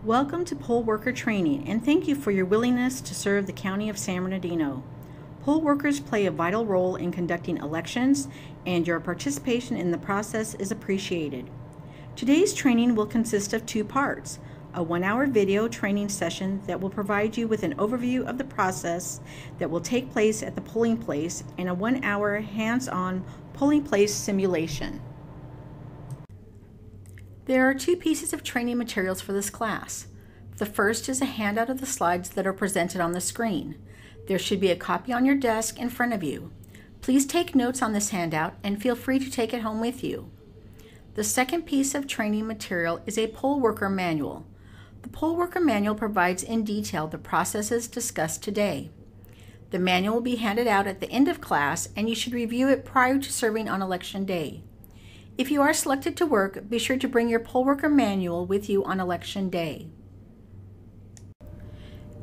Welcome to poll worker training, and thank you for your willingness to serve the County of San Bernardino. Poll workers play a vital role in conducting elections, and your participation in the process is appreciated. Today's training will consist of two parts: a 1-hour video training session that will provide you with an overview of the process that will take place at the polling place, and a 1-hour hands-on polling place simulation. There are two pieces of training materials for this class. The first is a handout of the slides that are presented on the screen. There should be a copy on your desk in front of you. Please take notes on this handout and feel free to take it home with you. The second piece of training material is a poll worker manual. The poll worker manual provides in detail the processes discussed today. The manual will be handed out at the end of class, and you should review it prior to serving on Election Day. If you are selected to work, be sure to bring your poll worker manual with you on Election Day.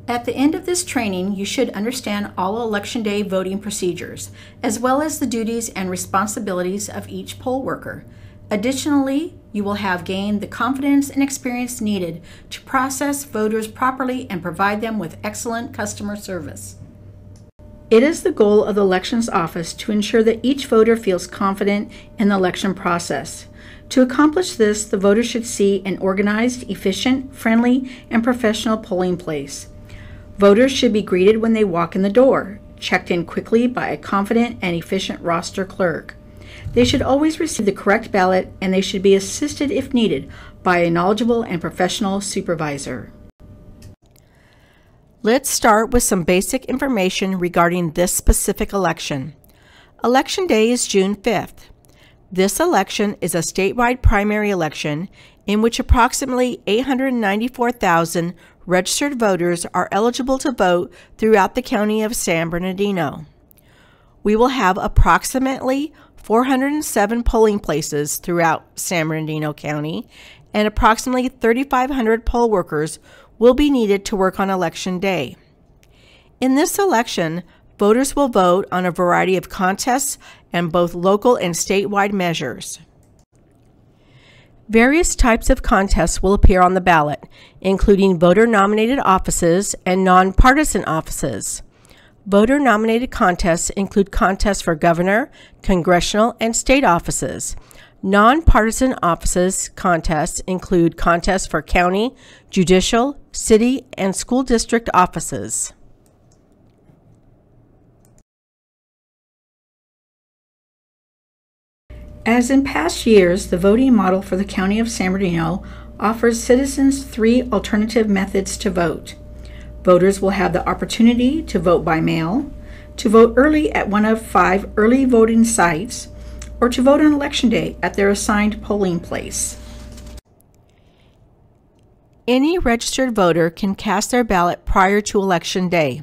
At the end of this training, you should understand all Election Day voting procedures, as well as the duties and responsibilities of each poll worker. Additionally, you will have gained the confidence and experience needed to process voters properly and provide them with excellent customer service. It is the goal of the Elections Office to ensure that each voter feels confident in the election process. To accomplish this, the voter should see an organized, efficient, friendly, and professional polling place. Voters should be greeted when they walk in the door, checked in quickly by a confident and efficient roster clerk. They should always receive the correct ballot, and they should be assisted if needed by a knowledgeable and professional supervisor. Let's start with some basic information regarding this specific election. Election Day is June 5th. This election is a statewide primary election in which approximately 894,000 registered voters are eligible to vote throughout the County of San Bernardino. We will have approximately 407 polling places throughout San Bernardino County, and approximately 3,500 poll workers will be needed to work on Election Day. In this election, voters will vote on a variety of contests and both local and statewide measures. Various types of contests will appear on the ballot, including voter-nominated offices and nonpartisan offices. Voter-nominated contests include contests for governor, congressional, and state offices. Nonpartisan offices contests include contests for county, judicial, city, and school district offices. As in past years, the voting model for the County of San Bernardino offers citizens 3 alternative methods to vote. Voters will have the opportunity to vote by mail, to vote early at one of 5 early voting sites, or to vote on Election Day at their assigned polling place. Any registered voter can cast their ballot prior to Election Day.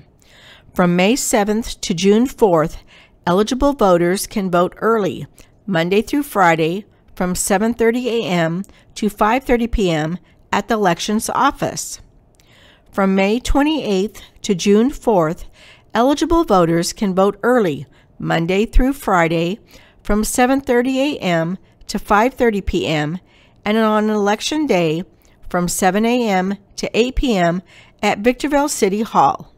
From May 7th to June 4th, eligible voters can vote early, Monday through Friday, from 7:30 a.m. to 5:30 p.m. at the Elections Office. From May 28th to June 4th, eligible voters can vote early, Monday through Friday, from 7:30 a.m. to 5:30 p.m. and on Election Day from 7 a.m. to 8 p.m. at Victorville City Hall.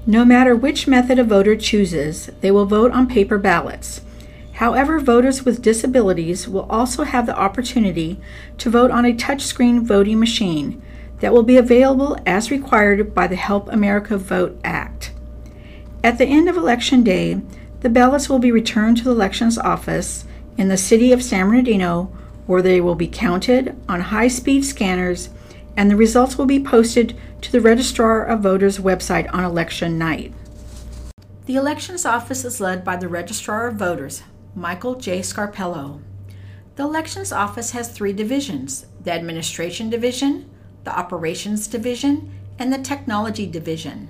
No matter which method a voter chooses, they will vote on paper ballots. However, voters with disabilities will also have the opportunity to vote on a touchscreen voting machine that will be available as required by the Help America Vote Act. At the end of Election Day, the ballots will be returned to the Elections Office in the City of San Bernardino, where they will be counted on high-speed scanners, and the results will be posted to the Registrar of Voters website on election night. The Elections Office is led by the Registrar of Voters, Michael J. Scarpello. The Elections Office has 3 divisions: the Administration Division, the Operations Division, and the Technology Division.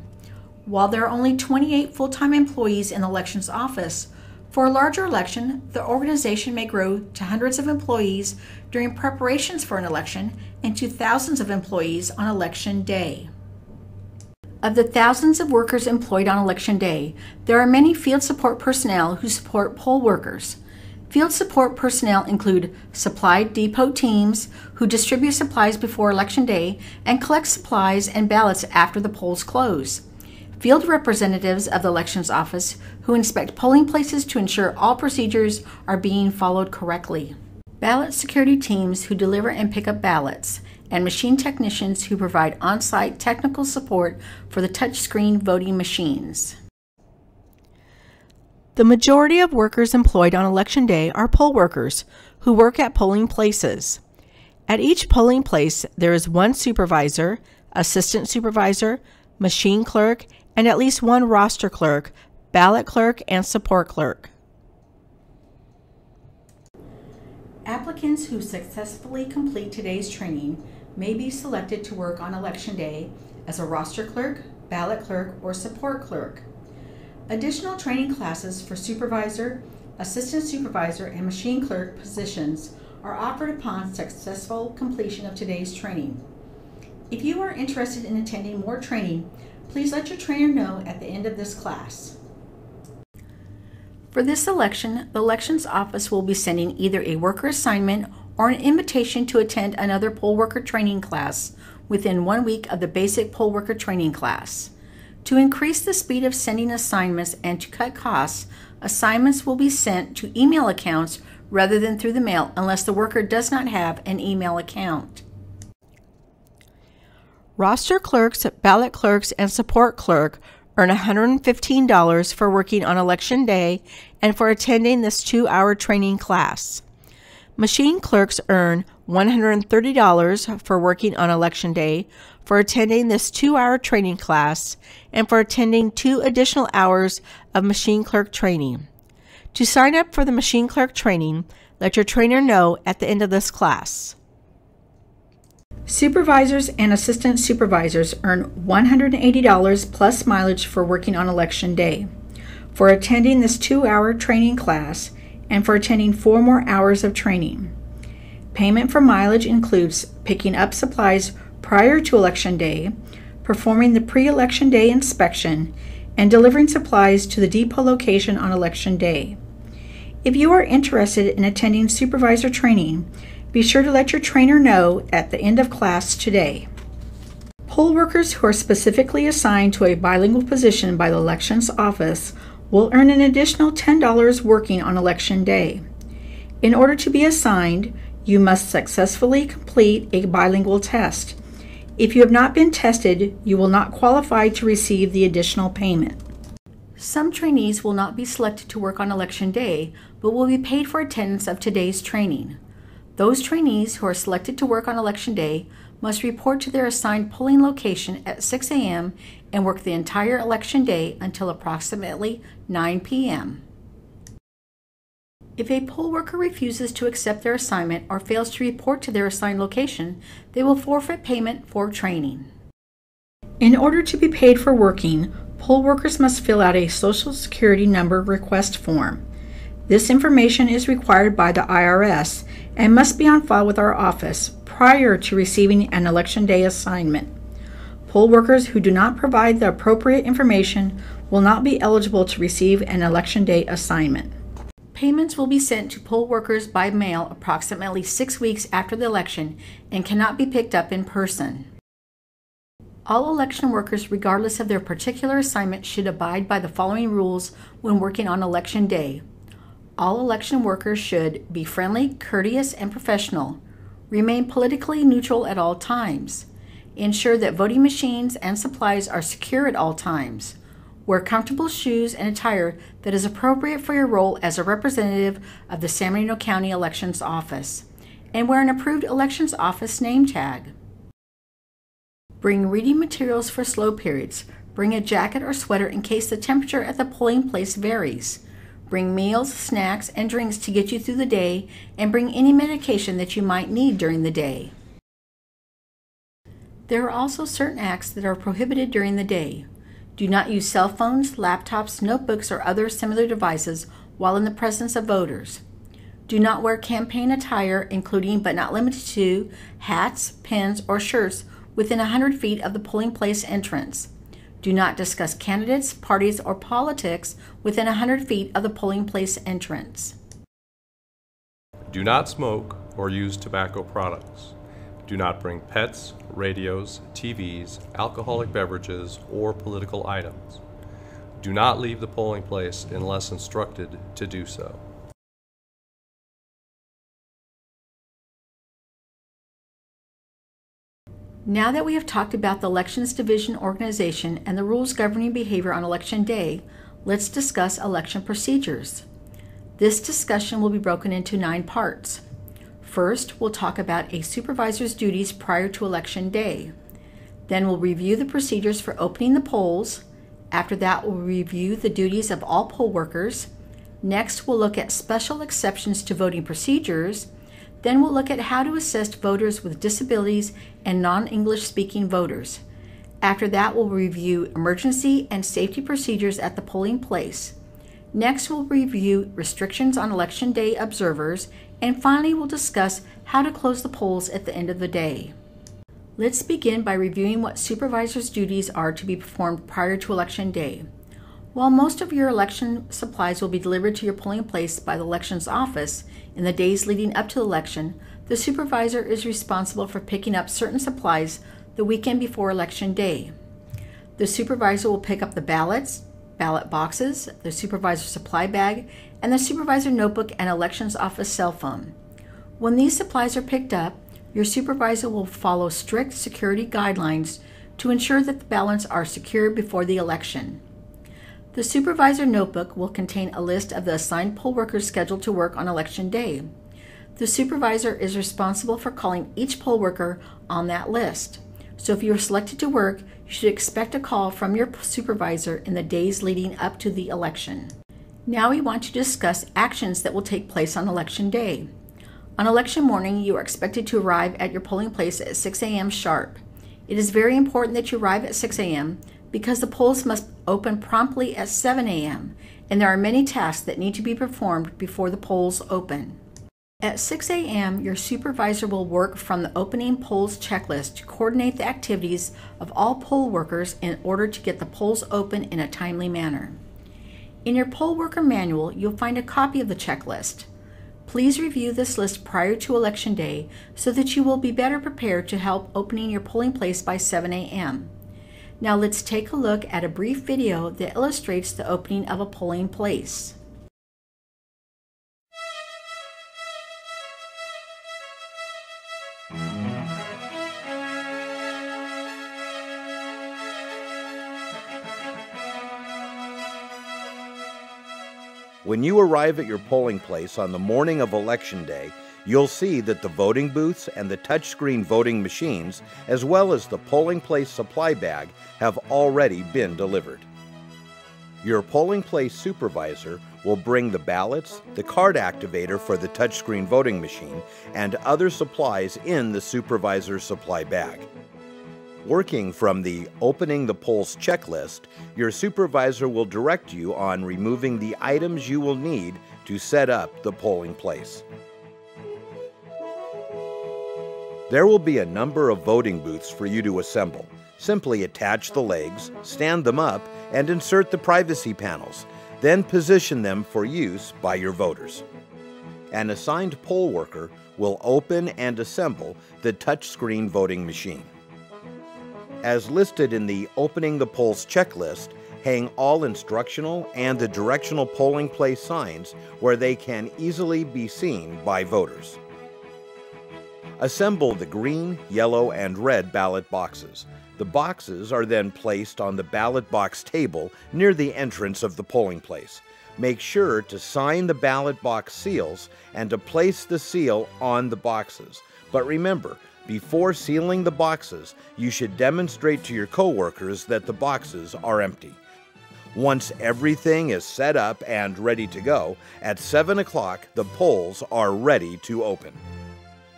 While there are only 28 full-time employees in the Elections Office, for a larger election, the organization may grow to hundreds of employees during preparations for an election and to thousands of employees on Election Day. Of the thousands of workers employed on Election Day, there are many field support personnel who support poll workers. Field support personnel include supply depot teams who distribute supplies before Election Day and collect supplies and ballots after the polls close. Field representatives of the Elections Office who inspect polling places to ensure all procedures are being followed correctly. Ballot security teams who deliver and pick up ballots, and machine technicians who provide on-site technical support for the touchscreen voting machines. The majority of workers employed on Election Day are poll workers who work at polling places. At each polling place, there is one supervisor, assistant supervisor, machine clerk, and at least one roster clerk, ballot clerk, and support clerk. Applicants who successfully complete today's training may be selected to work on Election Day as a roster clerk, ballot clerk, or support clerk. Additional training classes for supervisor, assistant supervisor, and machine clerk positions are offered upon successful completion of today's training. If you are interested in attending more training, please let your trainer know at the end of this class. For this election, the Elections Office will be sending either a worker assignment or an invitation to attend another poll worker training class within 1 week of the basic poll worker training class. To increase the speed of sending assignments and to cut costs, assignments will be sent to email accounts rather than through the mail unless the worker does not have an email account. Roster clerks, ballot clerks, and support clerk earn $115 for working on Election Day and for attending this 2-hour training class. Machine clerks earn $130 for working on Election Day, for attending this 2-hour training class, and for attending 2 additional hours of machine clerk training. To sign up for the machine clerk training, let your trainer know at the end of this class. Supervisors and assistant supervisors earn $180 plus mileage for working on Election Day, for attending this 2-hour training class, and for attending 4 more hours of training. Payment for mileage includes picking up supplies prior to Election Day, performing the pre-Election Day inspection, and delivering supplies to the depot location on Election Day. If you are interested in attending supervisor training, be sure to let your trainer know at the end of class today. Poll workers who are specifically assigned to a bilingual position by the Elections Office will earn an additional $10 working on Election Day. In order to be assigned, you must successfully complete a bilingual test. If you have not been tested, you will not qualify to receive the additional payment. Some trainees will not be selected to work on Election Day, but will be paid for attendance of today's training. Those trainees who are selected to work on Election Day must report to their assigned polling location at 6 a.m. and work the entire Election Day until approximately 9 p.m. If a poll worker refuses to accept their assignment or fails to report to their assigned location, they will forfeit payment for training. In order to be paid for working, poll workers must fill out a Social Security number request form. This information is required by the IRS and must be on file with our office prior to receiving an Election Day assignment. Poll workers who do not provide the appropriate information will not be eligible to receive an Election Day assignment. Payments will be sent to poll workers by mail approximately 6 weeks after the election and cannot be picked up in person. All election workers, regardless of their particular assignment, should abide by the following rules when working on Election Day. All election workers should be friendly, courteous, and professional. Remain politically neutral at all times. Ensure that voting machines and supplies are secure at all times. Wear comfortable shoes and attire that is appropriate for your role as a representative of the San Bernardino County Elections Office. And wear an approved Elections Office name tag. Bring reading materials for slow periods. Bring a jacket or sweater in case the temperature at the polling place varies. Bring meals, snacks, and drinks to get you through the day, and bring any medication that you might need during the day. There are also certain acts that are prohibited during the day. Do not use cell phones, laptops, notebooks, or other similar devices while in the presence of voters. Do not wear campaign attire, including but not limited to hats, pins, or shirts within 100 feet of the polling place entrance. Do not discuss candidates, parties, or politics within 100 feet of the polling place entrance. Do not smoke or use tobacco products. Do not bring pets, radios, TVs, alcoholic beverages, or political items. Do not leave the polling place unless instructed to do so. Now that we have talked about the Elections Division organization and the rules governing behavior on Election Day, let's discuss election procedures. This discussion will be broken into 9 parts. First, we'll talk about a supervisor's duties prior to Election Day. Then we'll review the procedures for opening the polls. After that, we'll review the duties of all poll workers. Next, we'll look at special exceptions to voting procedures. Then we'll look at how to assist voters with disabilities and non-English speaking voters. After that, we'll review emergency and safety procedures at the polling place. Next, we'll review restrictions on Election Day observers, and finally, we'll discuss how to close the polls at the end of the day. Let's begin by reviewing what supervisors' duties are to be performed prior to Election Day. While most of your election supplies will be delivered to your polling place by the elections office in the days leading up to the election, the supervisor is responsible for picking up certain supplies the weekend before Election Day. The supervisor will pick up the ballots, ballot boxes, the supervisor supply bag, and the supervisor notebook and elections office cell phone. When these supplies are picked up, your supervisor will follow strict security guidelines to ensure that the ballots are secure before the election. The supervisor notebook will contain a list of the assigned poll workers scheduled to work on Election Day. The supervisor is responsible for calling each poll worker on that list. So if you are selected to work, you should expect a call from your supervisor in the days leading up to the election. Now we want to discuss actions that will take place on Election Day. On election morning, you are expected to arrive at your polling place at 6 a.m. sharp. It is very important that you arrive at 6 a.m. because the polls must open promptly at 7 a.m., and there are many tasks that need to be performed before the polls open. At 6 a.m., your supervisor will work from the opening polls checklist to coordinate the activities of all poll workers in order to get the polls open in a timely manner. In your poll worker manual, you'll find a copy of the checklist. Please review this list prior to Election Day so that you will be better prepared to help opening your polling place by 7 a.m. Now let's take a look at a brief video that illustrates the opening of a polling place. When you arrive at your polling place on the morning of Election Day, you'll see that the voting booths and the touchscreen voting machines, as well as the polling place supply bag, have already been delivered. Your polling place supervisor will bring the ballots, the card activator for the touchscreen voting machine, and other supplies in the supervisor's supply bag. Working from the Opening the Polls checklist, your supervisor will direct you on removing the items you will need to set up the polling place. There will be a number of voting booths for you to assemble. Simply attach the legs, stand them up, and insert the privacy panels. Then position them for use by your voters. An assigned poll worker will open and assemble the touchscreen voting machine. As listed in the Opening the Polls checklist, hang all instructional and the directional polling place signs where they can easily be seen by voters. Assemble the green, yellow, and red ballot boxes. The boxes are then placed on the ballot box table near the entrance of the polling place. Make sure to sign the ballot box seals and to place the seal on the boxes. But remember, before sealing the boxes, you should demonstrate to your coworkers that the boxes are empty. Once everything is set up and ready to go, at 7 o'clock, the polls are ready to open.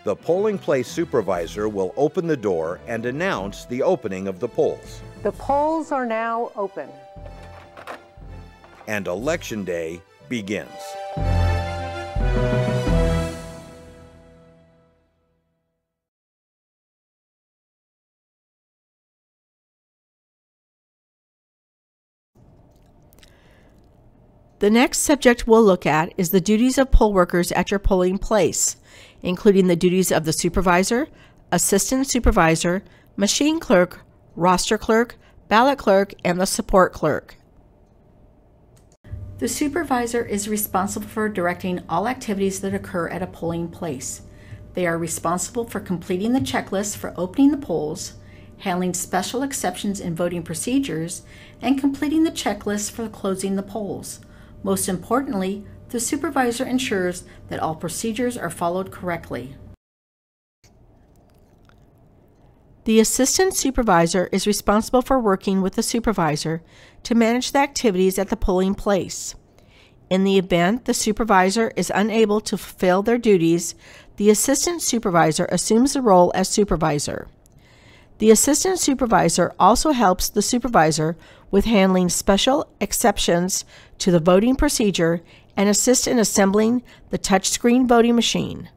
The polling place supervisor will open the door and announce the opening of the polls. The polls are now open. And Election Day begins. The next subject we'll look at is the duties of poll workers at your polling place, including the duties of the supervisor, assistant supervisor, machine clerk, roster clerk, ballot clerk, and the support clerk. The supervisor is responsible for directing all activities that occur at a polling place. They are responsible for completing the checklist for opening the polls, handling special exceptions in voting procedures, and completing the checklist for closing the polls. Most importantly, the supervisor ensures that all procedures are followed correctly. The assistant supervisor is responsible for working with the supervisor to manage the activities at the polling place. In the event the supervisor is unable to fulfill their duties, the assistant supervisor assumes the role as supervisor. The assistant supervisor also helps the supervisor with handling special exceptions to the voting procedure and assists in assembling the touchscreen voting machine.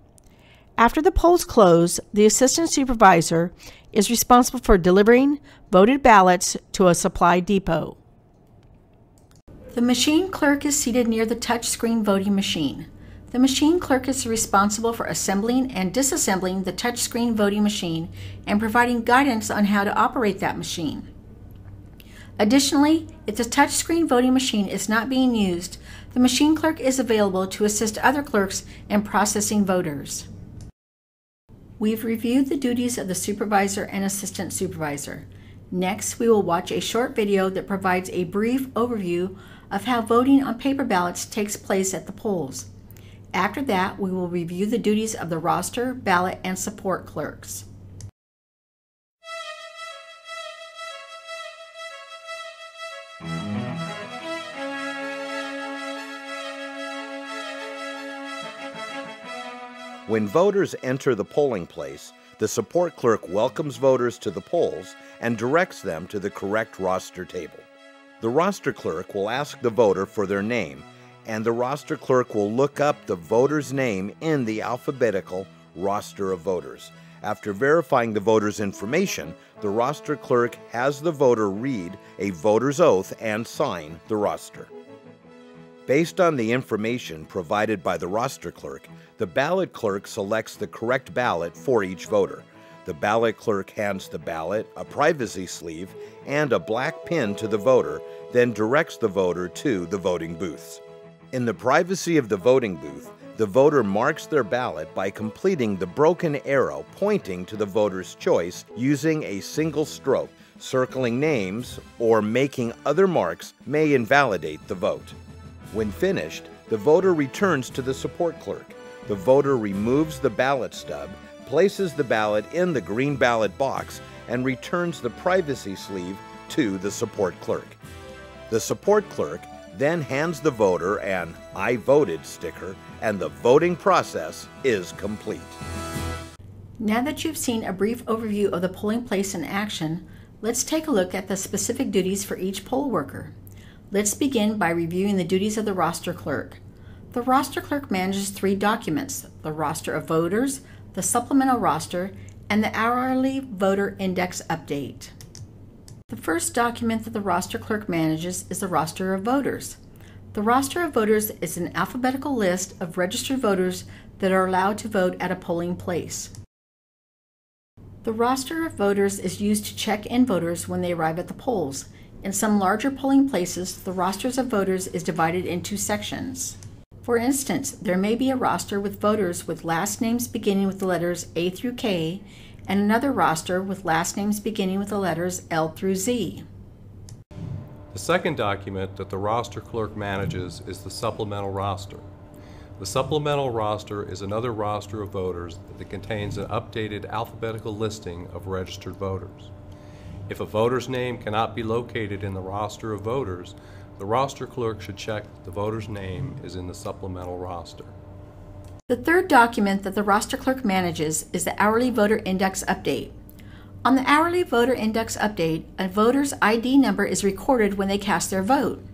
After the polls close, the assistant supervisor is responsible for delivering voted ballots to a supply depot. The machine clerk is seated near the touchscreen voting machine. The machine clerk is responsible for assembling and disassembling the touchscreen voting machine and providing guidance on how to operate that machine. Additionally, if the touchscreen voting machine is not being used, the machine clerk is available to assist other clerks in processing voters. We've reviewed the duties of the supervisor and assistant supervisor. Next, we will watch a short video that provides a brief overview of how voting on paper ballots takes place at the polls. After that, we will review the duties of the roster, ballot, and support clerks. When voters enter the polling place, the support clerk welcomes voters to the polls and directs them to the correct roster table. The roster clerk will ask the voter for their name, and the roster clerk will look up the voter's name in the alphabetical roster of voters. After verifying the voter's information, the roster clerk has the voter read a voter's oath and sign the roster. Based on the information provided by the roster clerk, the ballot clerk selects the correct ballot for each voter. The ballot clerk hands the ballot, a privacy sleeve, and a black pin to the voter, then directs the voter to the voting booths. In the privacy of the voting booth, the voter marks their ballot by completing the broken arrow pointing to the voter's choice using a single stroke. Circling names or making other marks may invalidate the vote. When finished, the voter returns to the support clerk. The voter removes the ballot stub, places the ballot in the green ballot box, and returns the privacy sleeve to the support clerk. The support clerk then hands the voter an "I voted" sticker, and the voting process is complete. Now that you've seen a brief overview of the polling place in action, let's take a look at the specific duties for each poll worker. Let's begin by reviewing the duties of the roster clerk. The roster clerk manages 3 documents: the roster of voters, the supplemental roster, and the hourly voter index update. The first document that the roster clerk manages is the roster of voters. The roster of voters is an alphabetical list of registered voters that are allowed to vote at a polling place. The roster of voters is used to check in voters when they arrive at the polls. In some larger polling places, the rosters of voters is divided into sections. For instance, there may be a roster with voters with last names beginning with the letters A through K, and another roster with last names beginning with the letters L through Z. The second document that the roster clerk manages is the supplemental roster. The supplemental roster is another roster of voters that contains an updated alphabetical listing of registered voters. If a voter's name cannot be located in the roster of voters, the roster clerk should check that the voter's name is in the supplemental roster. The third document that the roster clerk manages is the hourly voter index update. On the hourly voter index update, a voter's ID number is recorded when they cast their vote.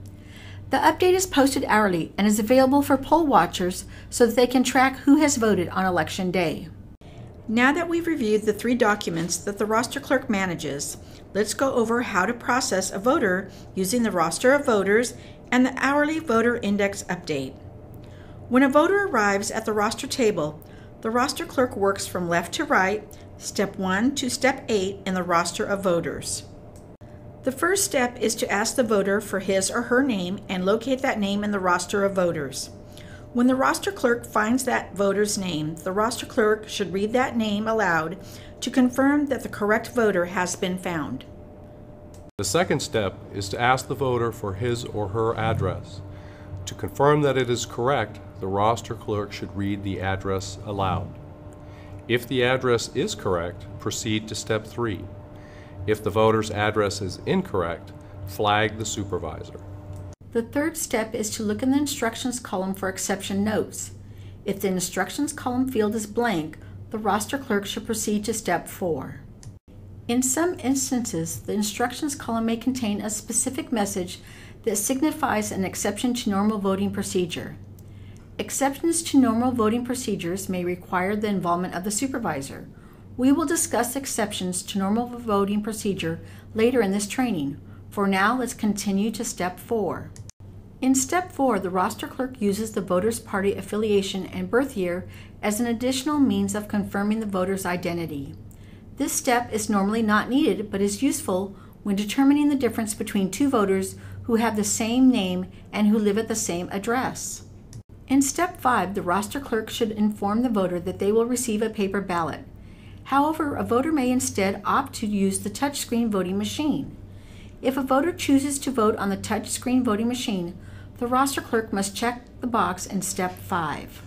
The update is posted hourly and is available for poll watchers so that they can track who has voted on Election Day. Now that we've reviewed the 3 documents that the roster clerk manages, let's go over how to process a voter using the roster of voters and the hourly voter index update. When a voter arrives at the roster table, the roster clerk works from left to right, step 1 to step 8 in the roster of voters. The first step is to ask the voter for his or her name and locate that name in the roster of voters. When the roster clerk finds that voter's name, the roster clerk should read that name aloud to confirm that the correct voter has been found. The second step is to ask the voter for his or her address. To confirm that it is correct, the roster clerk should read the address aloud. If the address is correct, proceed to step 3. If the voter's address is incorrect, flag the supervisor. The third step is to look in the instructions column for exception notes. If the instructions column field is blank, the roster clerk should proceed to step 4. In some instances, the instructions column may contain a specific message that signifies an exception to normal voting procedure. Exceptions to normal voting procedures may require the involvement of the supervisor. We will discuss exceptions to normal voting procedure later in this training. For now, let's continue to step 4. In step 4, the roster clerk uses the voter's party affiliation and birth year as an additional means of confirming the voter's identity. This step is normally not needed, but is useful when determining the difference between two voters who have the same name and who live at the same address. In step 5, the roster clerk should inform the voter that they will receive a paper ballot. However, a voter may instead opt to use the touchscreen voting machine. If a voter chooses to vote on the touchscreen voting machine, the roster clerk must check the box in step 5.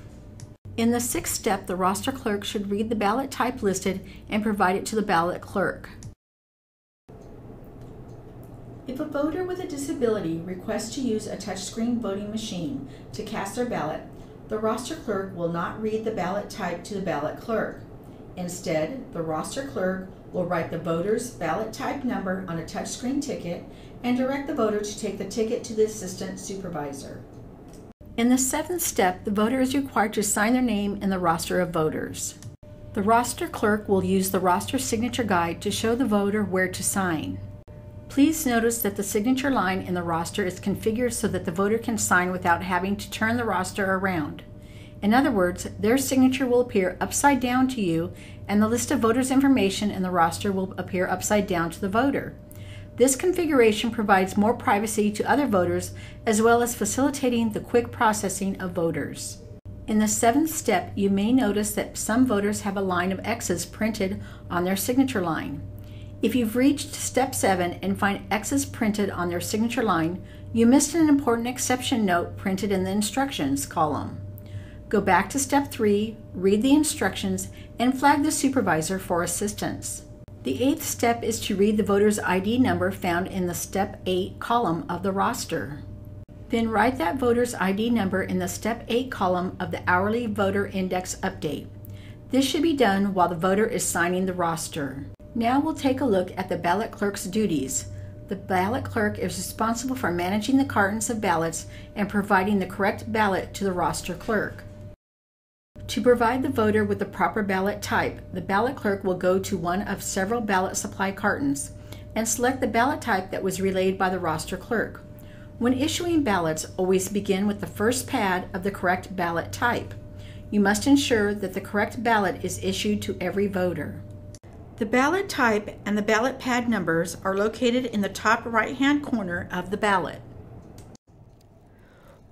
In the 6th step, the roster clerk should read the ballot type listed and provide it to the ballot clerk. If a voter with a disability requests to use a touchscreen voting machine to cast their ballot, the roster clerk will not read the ballot type to the ballot clerk. Instead, the roster clerk will write the voter's ballot type number on a touchscreen ticket and direct the voter to take the ticket to the assistant supervisor. In the 7th step, the voter is required to sign their name in the roster of voters. The roster clerk will use the roster signature guide to show the voter where to sign. Please notice that the signature line in the roster is configured so that the voter can sign without having to turn the roster around. In other words, their signature will appear upside down to you, and the list of voters' information in the roster will appear upside down to the voter. This configuration provides more privacy to other voters, as well as facilitating the quick processing of voters. In the 7th step, you may notice that some voters have a line of X's printed on their signature line. If you've reached step 7 and find X's printed on their signature line, you missed an important exception note printed in the instructions column. Go back to step 3, read the instructions, and flag the supervisor for assistance. The 8th step is to read the voter's ID number found in the step 8 column of the roster. Then write that voter's ID number in the step 8 column of the hourly voter index update. This should be done while the voter is signing the roster. Now we'll take a look at the ballot clerk's duties. The ballot clerk is responsible for managing the cartons of ballots and providing the correct ballot to the roster clerk. To provide the voter with the proper ballot type, the ballot clerk will go to one of several ballot supply cartons and select the ballot type that was relayed by the roster clerk. When issuing ballots, always begin with the first pad of the correct ballot type. You must ensure that the correct ballot is issued to every voter. The ballot type and the ballot pad numbers are located in the top right-hand corner of the ballot.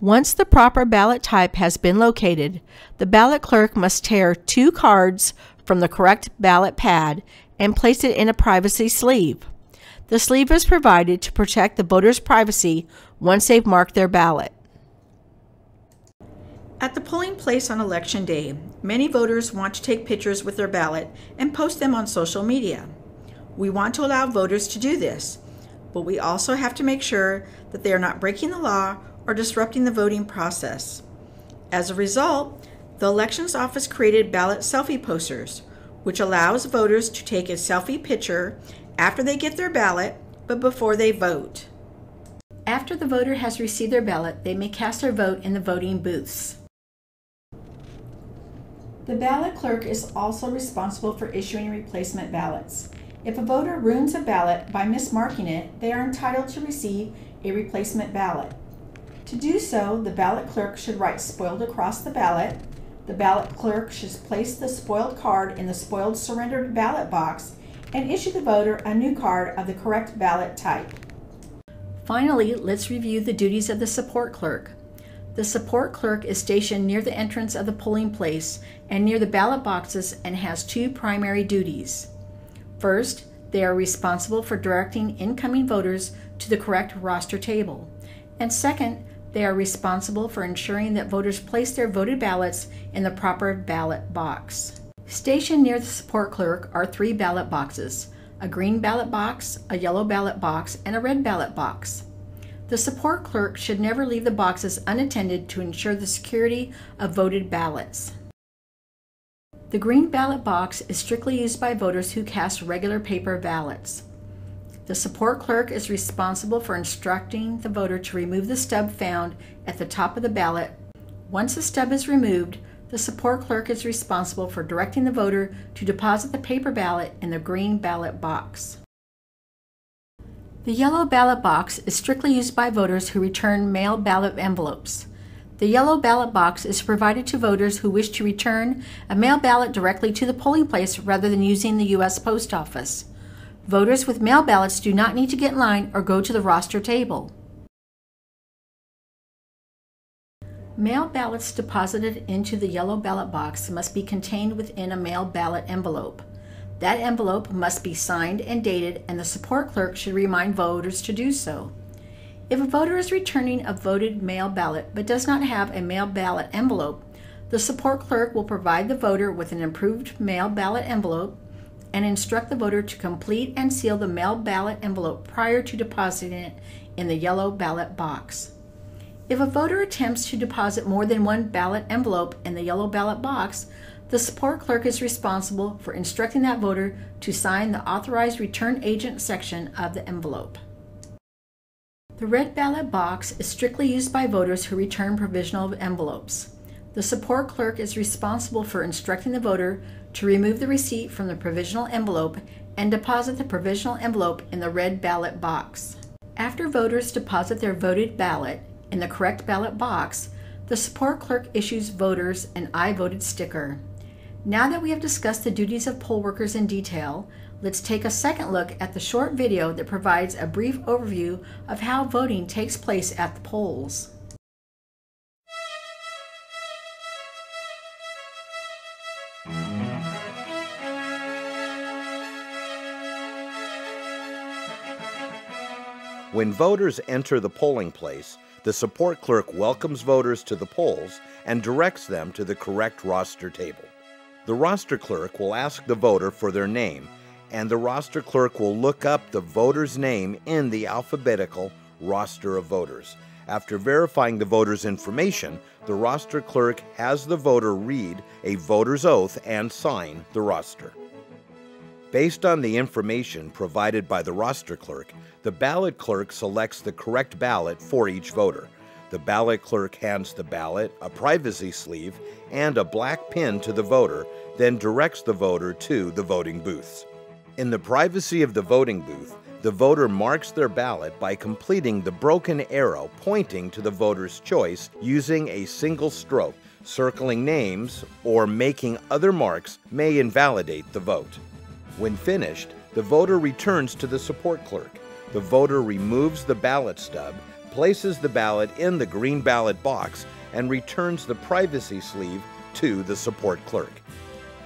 Once the proper ballot type has been located, the ballot clerk must tear 2 cards from the correct ballot pad and place it in a privacy sleeve. The sleeve is provided to protect the voter's privacy once they've marked their ballot. At the polling place on Election Day, many voters want to take pictures with their ballot and post them on social media. We want to allow voters to do this, but we also have to make sure that they are not breaking the law or disrupting the voting process. As a result, the Elections Office created Ballot Selfie posters, which allows voters to take a selfie picture after they get their ballot, but before they vote. After the voter has received their ballot, they may cast their vote in the voting booths. The ballot clerk is also responsible for issuing replacement ballots. If a voter ruins a ballot by mismarking it, they are entitled to receive a replacement ballot. To do so, the ballot clerk should write "spoiled" across the ballot. The ballot clerk should place the spoiled card in the spoiled surrendered ballot box and issue the voter a new card of the correct ballot type. Finally, let's review the duties of the support clerk. The support clerk is stationed near the entrance of the polling place and near the ballot boxes and has two primary duties. First, they are responsible for directing incoming voters to the correct roster table. And second, they are responsible for ensuring that voters place their voted ballots in the proper ballot box. Stationed near the support clerk are 3 ballot boxes: a green ballot box, a yellow ballot box, and a red ballot box. The support clerk should never leave the boxes unattended to ensure the security of voted ballots. The green ballot box is strictly used by voters who cast regular paper ballots. The support clerk is responsible for instructing the voter to remove the stub found at the top of the ballot. Once the stub is removed, the support clerk is responsible for directing the voter to deposit the paper ballot in the green ballot box. The yellow ballot box is strictly used by voters who return mail ballot envelopes. The yellow ballot box is provided to voters who wish to return a mail ballot directly to the polling place rather than using the U.S. Post Office. Voters with mail ballots do not need to get in line or go to the roster table. Mail ballots deposited into the yellow ballot box must be contained within a mail ballot envelope. That envelope must be signed and dated, and the support clerk should remind voters to do so. If a voter is returning a voted mail ballot but does not have a mail ballot envelope, the support clerk will provide the voter with an improved mail ballot envelope and instruct the voter to complete and seal the mail ballot envelope prior to depositing it in the yellow ballot box. If a voter attempts to deposit more than one ballot envelope in the yellow ballot box, the support clerk is responsible for instructing that voter to sign the authorized return agent section of the envelope. The red ballot box is strictly used by voters who return provisional envelopes. The support clerk is responsible for instructing the voter to remove the receipt from the provisional envelope and deposit the provisional envelope in the red ballot box. After voters deposit their voted ballot in the correct ballot box, the support clerk issues voters an "I voted" sticker. Now that we have discussed the duties of poll workers in detail, let's take a second look at the short video that provides a brief overview of how voting takes place at the polls. When voters enter the polling place, the support clerk welcomes voters to the polls and directs them to the correct roster table. The roster clerk will ask the voter for their name, and the roster clerk will look up the voter's name in the alphabetical roster of voters. After verifying the voter's information, the roster clerk has the voter read a voter's oath and sign the roster. Based on the information provided by the roster clerk, the ballot clerk selects the correct ballot for each voter. The ballot clerk hands the ballot, a privacy sleeve, and a black pin to the voter, then directs the voter to the voting booths. In the privacy of the voting booth, the voter marks their ballot by completing the broken arrow pointing to the voter's choice using a single stroke. Circling names or making other marks may invalidate the vote. When finished, the voter returns to the support clerk. The voter removes the ballot stub, places the ballot in the green ballot box, and returns the privacy sleeve to the support clerk.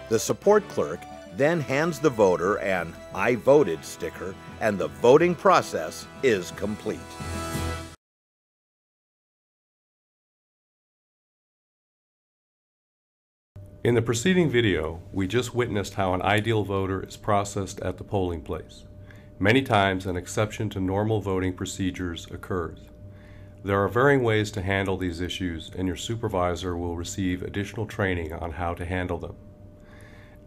The support clerk then hands the voter an "I voted" sticker, and the voting process is complete. In the preceding video, we just witnessed how an ideal voter is processed at the polling place. Many times, an exception to normal voting procedures occurs. There are varying ways to handle these issues, and your supervisor will receive additional training on how to handle them.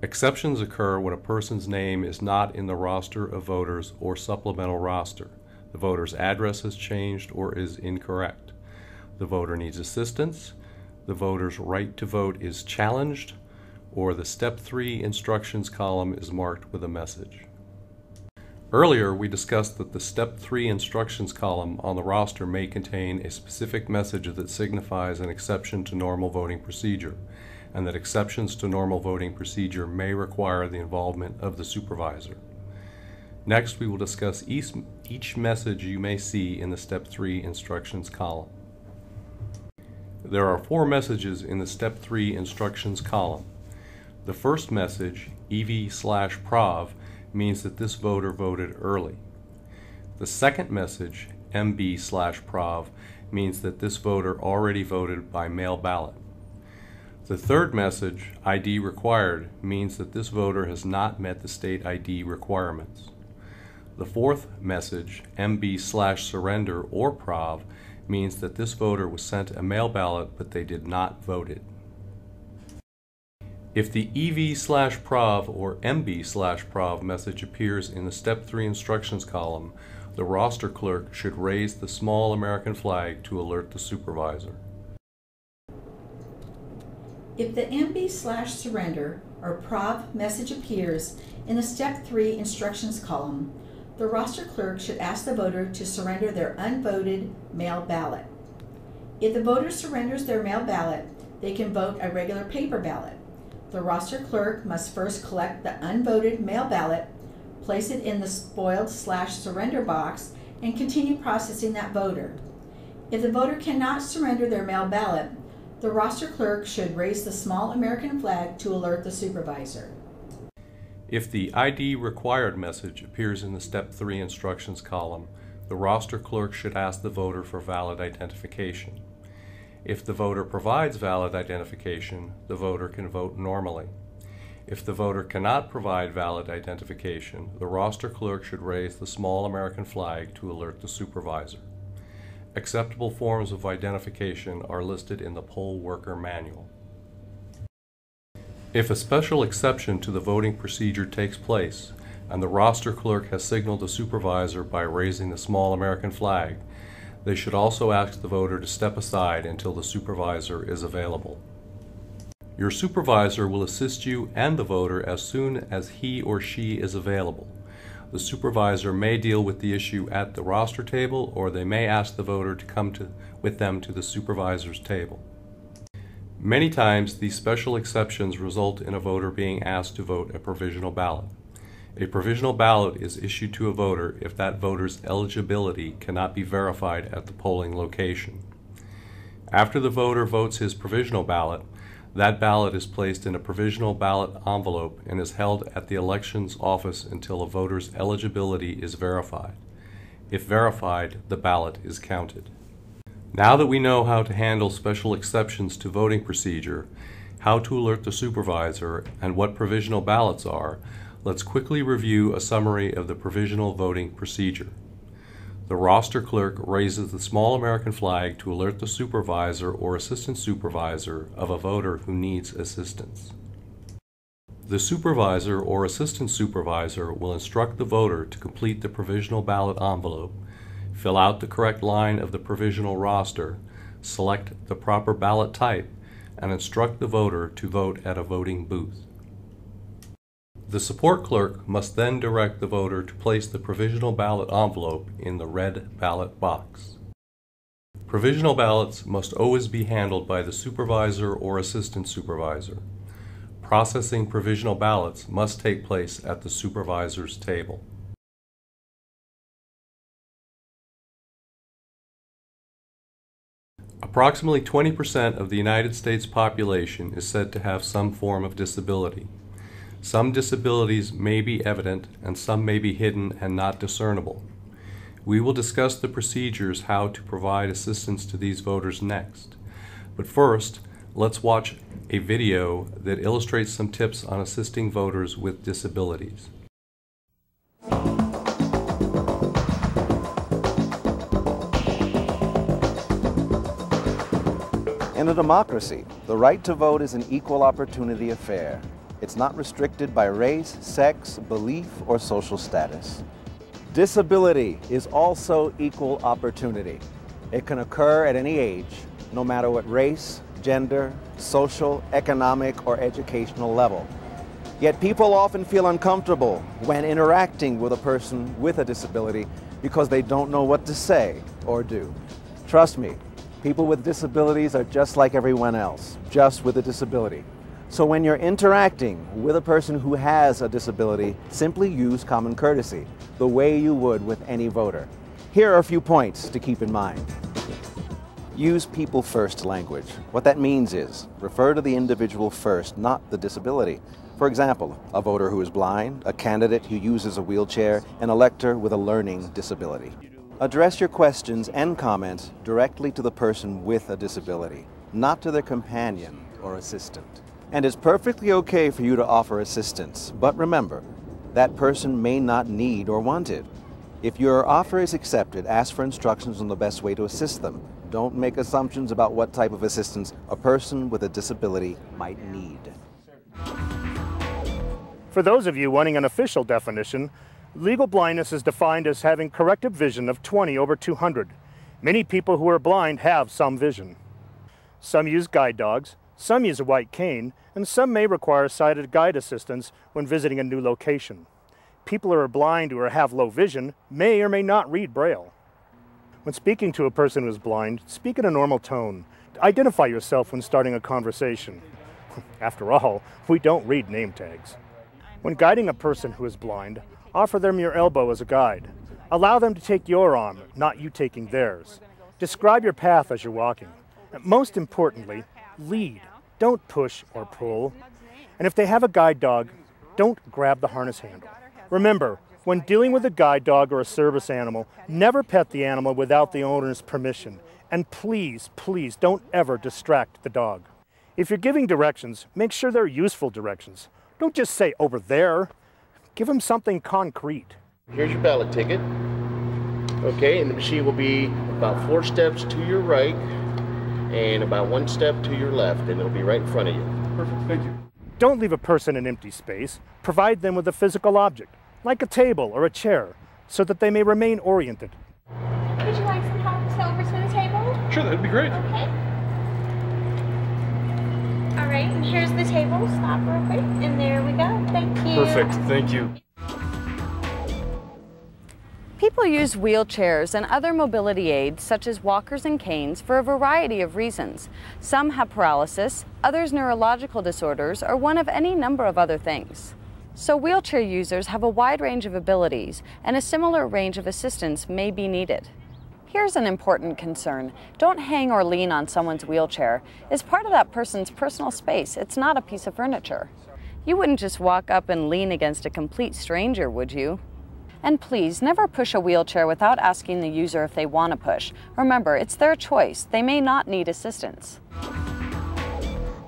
Exceptions occur when a person's name is not in the roster of voters or supplemental roster, the voter's address has changed or is incorrect, the voter needs assistance, the voter's right to vote is challenged, or the Step 3 instructions column is marked with a message. Earlier, we discussed that the Step 3 instructions column on the roster may contain a specific message that signifies an exception to normal voting procedure, and that exceptions to normal voting procedure may require the involvement of the supervisor. Next, we will discuss each message you may see in the Step 3 instructions column. There are 4 messages in the Step 3 instructions column. The first message, EV/Prov, means that this voter voted early. The second message, MB/Prov, means that this voter already voted by mail ballot. The third message, ID required, means that this voter has not met the state ID requirements. The fourth message, MB/surrender or Prov, means that this voter was sent a mail ballot but they did not vote it. If the EV/Prov or MB/Prov message appears in the Step 3 instructions column, the roster clerk should raise the small American flag to alert the supervisor. If the MB/surrender or Prov message appears in the Step 3 instructions column, the roster clerk should ask the voter to surrender their unvoted mail ballot. If the voter surrenders their mail ballot, they can vote a regular paper ballot. The roster clerk must first collect the unvoted mail ballot, place it in the spoiled/surrender box, and continue processing that voter. If the voter cannot surrender their mail ballot, the roster clerk should raise the small American flag to alert the supervisor. If the ID required message appears in the Step 3 instructions column, the roster clerk should ask the voter for valid identification. If the voter provides valid identification, the voter can vote normally. If the voter cannot provide valid identification, the roster clerk should raise the small American flag to alert the supervisor. Acceptable forms of identification are listed in the poll worker manual. If a special exception to the voting procedure takes place, and the roster clerk has signaled the supervisor by raising the small American flag, they should also ask the voter to step aside until the supervisor is available. Your supervisor will assist you and the voter as soon as he or she is available. The supervisor may deal with the issue at the roster table, or they may ask the voter to come with them to the supervisor's table. Many times, these special exceptions result in a voter being asked to vote a provisional ballot. A provisional ballot is issued to a voter if that voter's eligibility cannot be verified at the polling location. After the voter votes his provisional ballot, that ballot is placed in a provisional ballot envelope and is held at the elections office until a voter's eligibility is verified. If verified, the ballot is counted. Now that we know how to handle special exceptions to voting procedure, how to alert the supervisor, and what provisional ballots are, let's quickly review a summary of the provisional voting procedure. The roster clerk raises the small American flag to alert the supervisor or assistant supervisor of a voter who needs assistance. The supervisor or assistant supervisor will instruct the voter to complete the provisional ballot envelope, fill out the correct line of the provisional roster, select the proper ballot type, and instruct the voter to vote at a voting booth. The support clerk must then direct the voter to place the provisional ballot envelope in the red ballot box. Provisional ballots must always be handled by the supervisor or assistant supervisor. Processing provisional ballots must take place at the supervisor's table. Approximately 20% of the United States population is said to have some form of disability. Some disabilities may be evident and some may be hidden and not discernible. We will discuss the procedures how to provide assistance to these voters next. But first, let's watch a video that illustrates some tips on assisting voters with disabilities. In a democracy, the right to vote is an equal opportunity affair. It's not restricted by race, sex, belief, or social status. Disability is also equal opportunity. It can occur at any age, no matter what race, gender, social, economic, or educational level. Yet people often feel uncomfortable when interacting with a person with a disability because they don't know what to say or do. Trust me, people with disabilities are just like everyone else, just with a disability. So when you're interacting with a person who has a disability, simply use common courtesy, the way you would with any voter. Here are a few points to keep in mind. Use people-first language. What that means is, refer to the individual first, not the disability. For example, a voter who is blind, a candidate who uses a wheelchair, an elector with a learning disability. Address your questions and comments directly to the person with a disability, not to their companion or assistant. And it's perfectly okay for you to offer assistance, but remember, that person may not need or want it. If your offer is accepted, ask for instructions on the best way to assist them. Don't make assumptions about what type of assistance a person with a disability might need. For those of you wanting an official definition, legal blindness is defined as having corrective vision of 20/200. Many people who are blind have some vision. Some use guide dogs, some use a white cane, and some may require sighted guide assistance when visiting a new location. People who are blind or have low vision may or may not read Braille. When speaking to a person who is blind, speak in a normal tone. Identify yourself when starting a conversation. After all, we don't read name tags. When guiding a person who is blind, offer them your elbow as a guide. Allow them to take your arm, not you taking theirs. Describe your path as you're walking. And most importantly, lead. Don't push or pull. And if they have a guide dog, don't grab the harness handle. Remember, when dealing with a guide dog or a service animal, never pet the animal without the owner's permission. And please, please don't ever distract the dog. If you're giving directions, make sure they're useful directions. Don't just say over there. Give them something concrete. Here's your ballot ticket. Okay, and the machine will be about 4 steps to your right and about 1 step to your left, and it'll be right in front of you. Perfect, thank you. Don't leave a person in empty space. Provide them with a physical object, like a table or a chair, so that they may remain oriented. Would you like some help to over to the table? Sure, that'd be great. Okay. All right, and here's the table. Stop real quick, and there we go. Thank you. Perfect, thank you. People use wheelchairs and other mobility aids, such as walkers and canes, for a variety of reasons. Some have paralysis, others neurological disorders, or one of any number of other things. So wheelchair users have a wide range of abilities, and a similar range of assistance may be needed. Here's an important concern. Don't hang or lean on someone's wheelchair. It's part of that person's personal space. It's not a piece of furniture. You wouldn't just walk up and lean against a complete stranger, would you? And please, never push a wheelchair without asking the user if they want to push. Remember, it's their choice. They may not need assistance.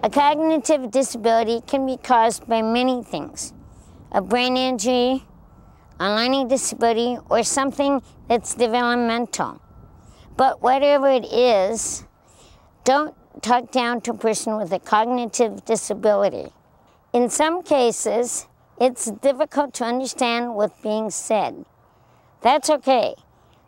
A cognitive disability can be caused by many things. A brain injury, a learning disability, or something that's developmental. But whatever it is, don't talk down to a person with a cognitive disability. In some cases, it's difficult to understand what's being said. That's okay.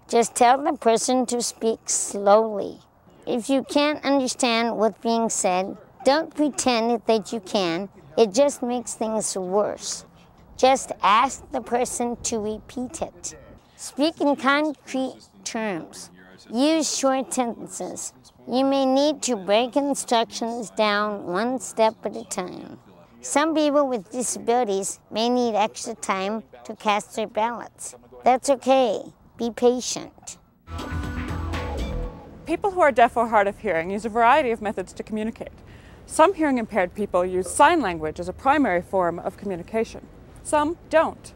Just tell the person to speak slowly. If you can't understand what's being said, don't pretend that you can. It just makes things worse. Just ask the person to repeat it. Speak in concrete terms. Use short sentences. You may need to break instructions down 1 step at a time. Some people with disabilities may need extra time to cast their ballots. That's okay. Be patient. People who are deaf or hard of hearing use a variety of methods to communicate. Some hearing impaired people use sign language as a primary form of communication. Some don't.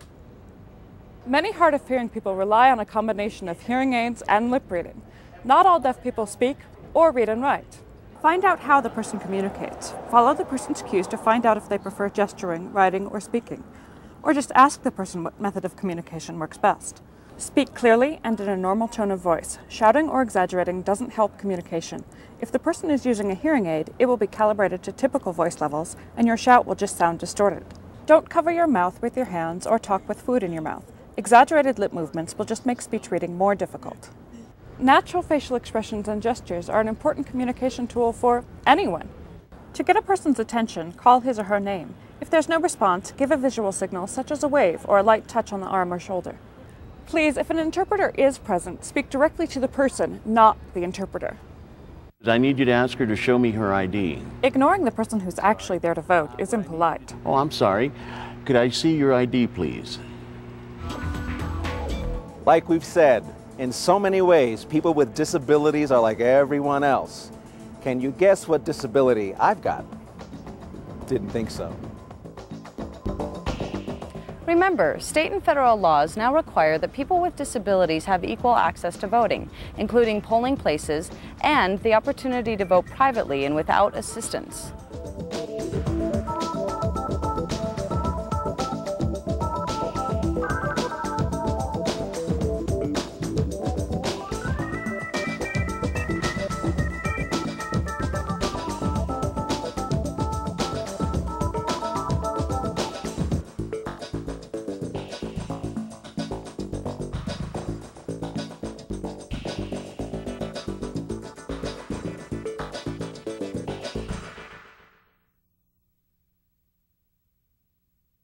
Many hard of hearing people rely on a combination of hearing aids and lip reading. Not all deaf people speak or read and write. Find out how the person communicates. Follow the person's cues to find out if they prefer gesturing, writing, or speaking. Or just ask the person what method of communication works best. Speak clearly and in a normal tone of voice. Shouting or exaggerating doesn't help communication. If the person is using a hearing aid, it will be calibrated to typical voice levels, and your shout will just sound distorted. Don't cover your mouth with your hands or talk with food in your mouth. Exaggerated lip movements will just make speech reading more difficult. Natural facial expressions and gestures are an important communication tool for anyone. To get a person's attention, call his or her name. If there's no response, give a visual signal such as a wave or a light touch on the arm or shoulder. Please, if an interpreter is present, speak directly to the person, not the interpreter. I need you to ask her to show me her ID. Ignoring the person who's actually there to vote is impolite. Oh, I'm sorry. Could I see your ID, please? Like we've said, in so many ways, people with disabilities are like everyone else. Can you guess what disability I've got? Didn't think so. Remember, state and federal laws now require that people with disabilities have equal access to voting, including polling places and the opportunity to vote privately and without assistance.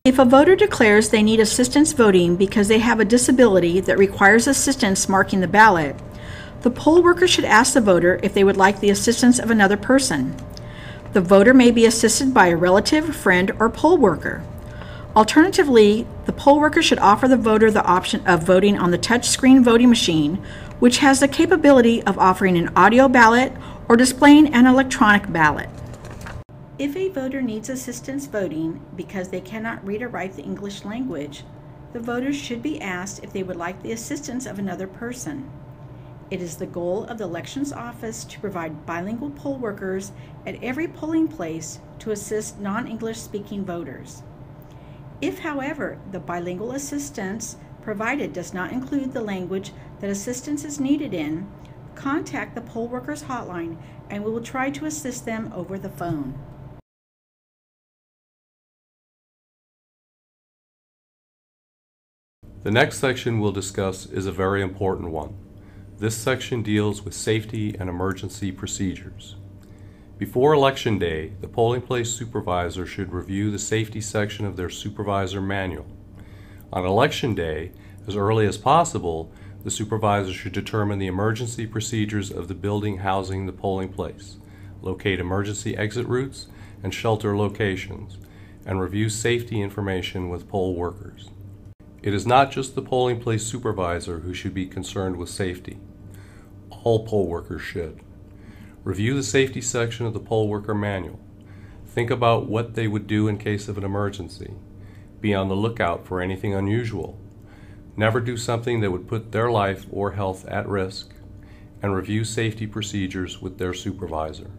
If a voter declares they need assistance voting because they have a disability that requires assistance marking the ballot, the poll worker should ask the voter if they would like the assistance of another person. The voter may be assisted by a relative, friend, or poll worker. Alternatively, the poll worker should offer the voter the option of voting on the touchscreen voting machine, which has the capability of offering an audio ballot or displaying an electronic ballot. If a voter needs assistance voting because they cannot read or write the English language, the voters should be asked if they would like the assistance of another person. It is the goal of the Elections Office to provide bilingual poll workers at every polling place to assist non-English speaking voters. If, however, the bilingual assistance provided does not include the language that assistance is needed in, contact the poll workers hotline and we will try to assist them over the phone. The next section we'll discuss is a very important one. This section deals with safety and emergency procedures. Before Election Day, the polling place supervisor should review the safety section of their supervisor manual. On Election Day, as early as possible, the supervisor should determine the emergency procedures of the building housing the polling place, locate emergency exit routes and shelter locations, and review safety information with poll workers. It is not just the polling place supervisor who should be concerned with safety. All poll workers should. Review the safety section of the poll worker manual. Think about what they would do in case of an emergency. Be on the lookout for anything unusual. Never do something that would put their life or health at risk, and review safety procedures with their supervisor.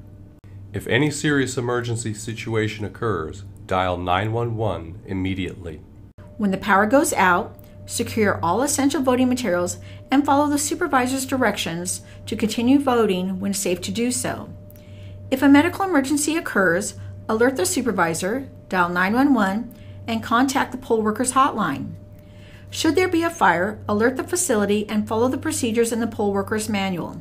If any serious emergency situation occurs, dial 911 immediately. When the power goes out, secure all essential voting materials and follow the supervisor's directions to continue voting when safe to do so. If a medical emergency occurs, alert the supervisor, dial 911, and contact the poll workers hotline. Should there be a fire, alert the facility and follow the procedures in the poll workers manual.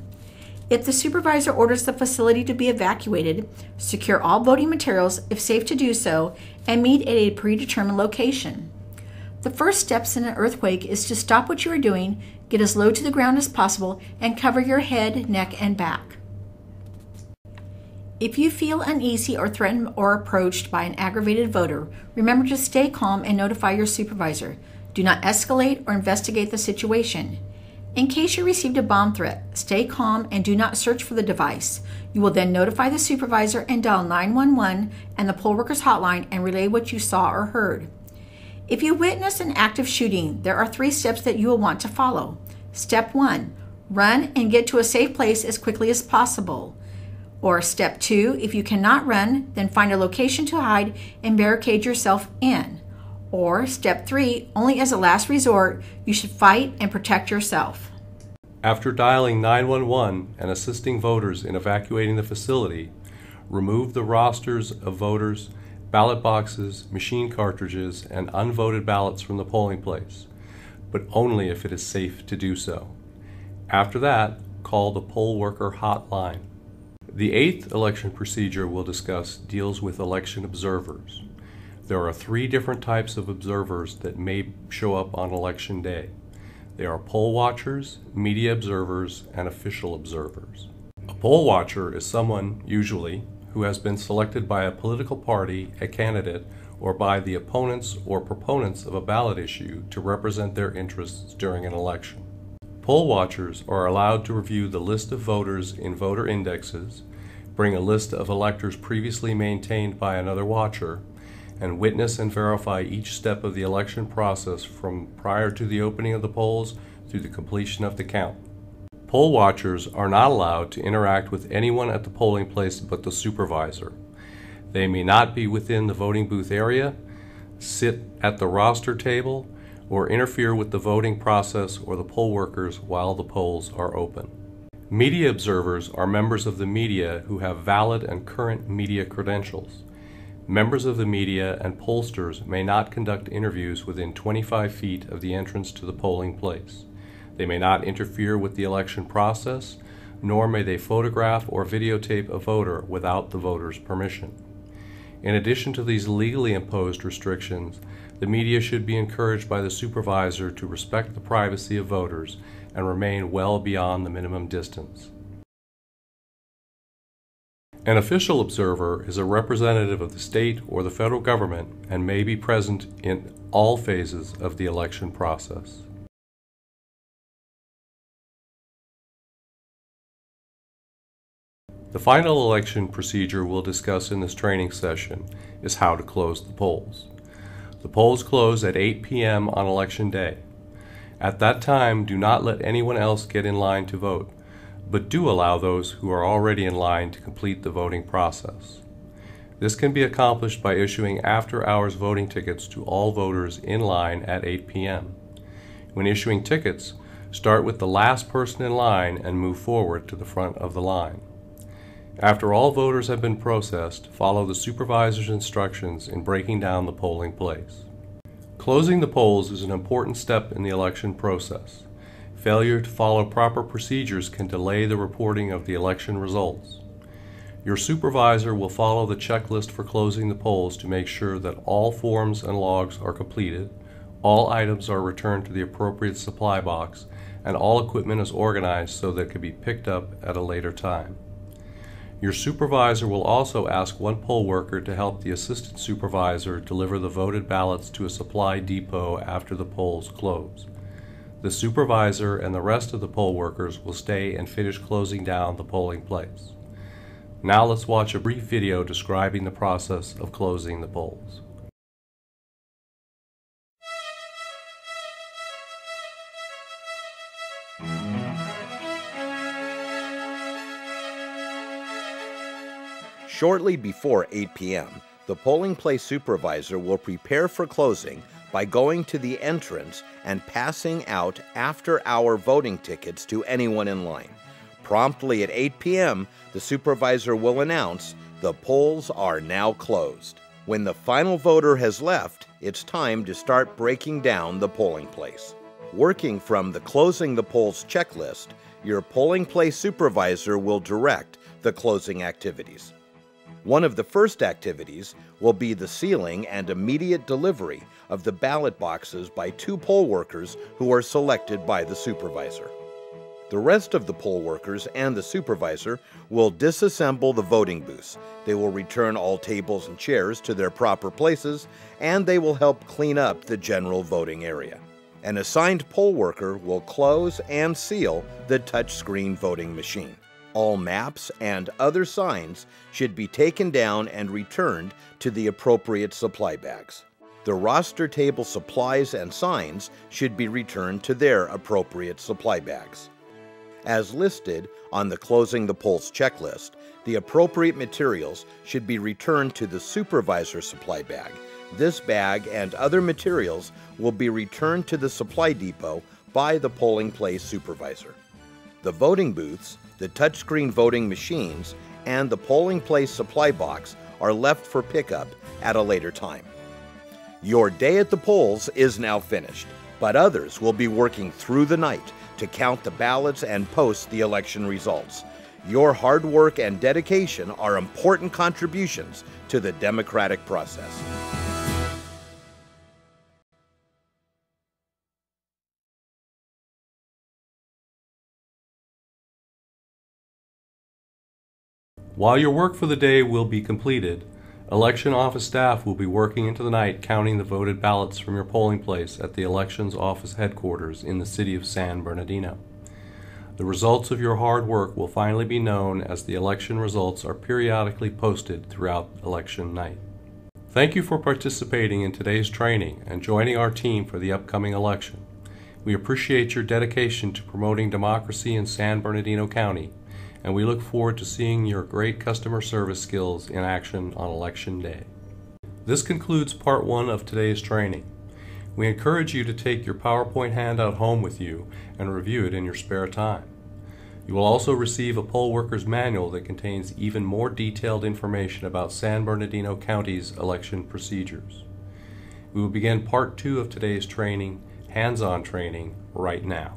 If the supervisor orders the facility to be evacuated, secure all voting materials if safe to do so and meet at a predetermined location. The first steps in an earthquake is to stop what you are doing, get as low to the ground as possible, and cover your head, neck, and back. If you feel uneasy or threatened or approached by an aggravated voter, remember to stay calm and notify your supervisor. Do not escalate or investigate the situation. In case you received a bomb threat, stay calm and do not search for the device. You will then notify the supervisor and dial 911 and the poll workers hotline and relay what you saw or heard. If you witness an active shooting, there are 3 steps that you will want to follow. Step 1, run and get to a safe place as quickly as possible. Or step 2, if you cannot run, then find a location to hide and barricade yourself in. Or step 3, only as a last resort, you should fight and protect yourself. After dialing 911 and assisting voters in evacuating the facility, remove the rosters of voters, ballot boxes, machine cartridges, and unvoted ballots from the polling place, but only if it is safe to do so. After that, call the poll worker hotline. The 8th election procedure we'll discuss deals with election observers. There are 3 different types of observers that may show up on election day. They are poll watchers, media observers, and official observers. A poll watcher is someone, usually, who has been selected by a political party, a candidate, or by the opponents or proponents of a ballot issue to represent their interests during an election. Poll watchers are allowed to review the list of voters in voter indexes, bring a list of electors previously maintained by another watcher, and witness and verify each step of the election process from prior to the opening of the polls through the completion of the count. Poll watchers are not allowed to interact with anyone at the polling place but the supervisor. They may not be within the voting booth area, sit at the roster table, or interfere with the voting process or the poll workers while the polls are open. Media observers are members of the media who have valid and current media credentials. Members of the media and pollsters may not conduct interviews within 25 feet of the entrance to the polling place. They may not interfere with the election process, nor may they photograph or videotape a voter without the voter's permission. In addition to these legally imposed restrictions, the media should be encouraged by the supervisor to respect the privacy of voters and remain well beyond the minimum distance. An official observer is a representative of the state or the federal government and may be present in all phases of the election process. The final election procedure we'll discuss in this training session is how to close the polls. The polls close at 8 p.m. on election day. At that time, do not let anyone else get in line to vote, but do allow those who are already in line to complete the voting process. This can be accomplished by issuing after-hours voting tickets to all voters in line at 8 p.m. When issuing tickets, start with the last person in line and move forward to the front of the line. After all voters have been processed, follow the supervisor's instructions in breaking down the polling place. Closing the polls is an important step in the election process. Failure to follow proper procedures can delay the reporting of the election results. Your supervisor will follow the checklist for closing the polls to make sure that all forms and logs are completed, all items are returned to the appropriate supply box, and all equipment is organized so that it can be picked up at a later time. Your supervisor will also ask one poll worker to help the assistant supervisor deliver the voted ballots to a supply depot after the polls close. The supervisor and the rest of the poll workers will stay and finish closing down the polling place. Now let's watch a brief video describing the process of closing the polls. Shortly before 8 p.m., the polling place supervisor will prepare for closing by going to the entrance and passing out after-hour voting tickets to anyone in line. Promptly at 8 p.m., the supervisor will announce the polls are now closed. When the final voter has left, it's time to start breaking down the polling place. Working from the Closing the Polls checklist, your polling place supervisor will direct the closing activities. One of the first activities will be the sealing and immediate delivery of the ballot boxes by 2 poll workers who are selected by the supervisor. The rest of the poll workers and the supervisor will disassemble the voting booths. They will return all tables and chairs to their proper places, and they will help clean up the general voting area. An assigned poll worker will close and seal the touchscreen voting machine. All maps and other signs should be taken down and returned to the appropriate supply bags. The roster table supplies and signs should be returned to their appropriate supply bags. As listed on the Closing the Polls checklist, the appropriate materials should be returned to the supervisor supply bag. This bag and other materials will be returned to the supply depot by the polling place supervisor. The voting booths, the touchscreen voting machines, and the polling place supply box are left for pickup at a later time. Your day at the polls is now finished, but others will be working through the night to count the ballots and post the election results. Your hard work and dedication are important contributions to the democratic process. While your work for the day will be completed, election office staff will be working into the night counting the voted ballots from your polling place at the elections office headquarters in the city of San Bernardino. The results of your hard work will finally be known as the election results are periodically posted throughout election night. Thank you for participating in today's training and joining our team for the upcoming election. We appreciate your dedication to promoting democracy in San Bernardino County, and we look forward to seeing your great customer service skills in action on Election Day. This concludes Part 1 of today's training. We encourage you to take your PowerPoint handout home with you and review it in your spare time. You will also receive a poll worker's manual that contains even more detailed information about San Bernardino County's election procedures. We will begin Part 2 of today's training, hands-on training, right now.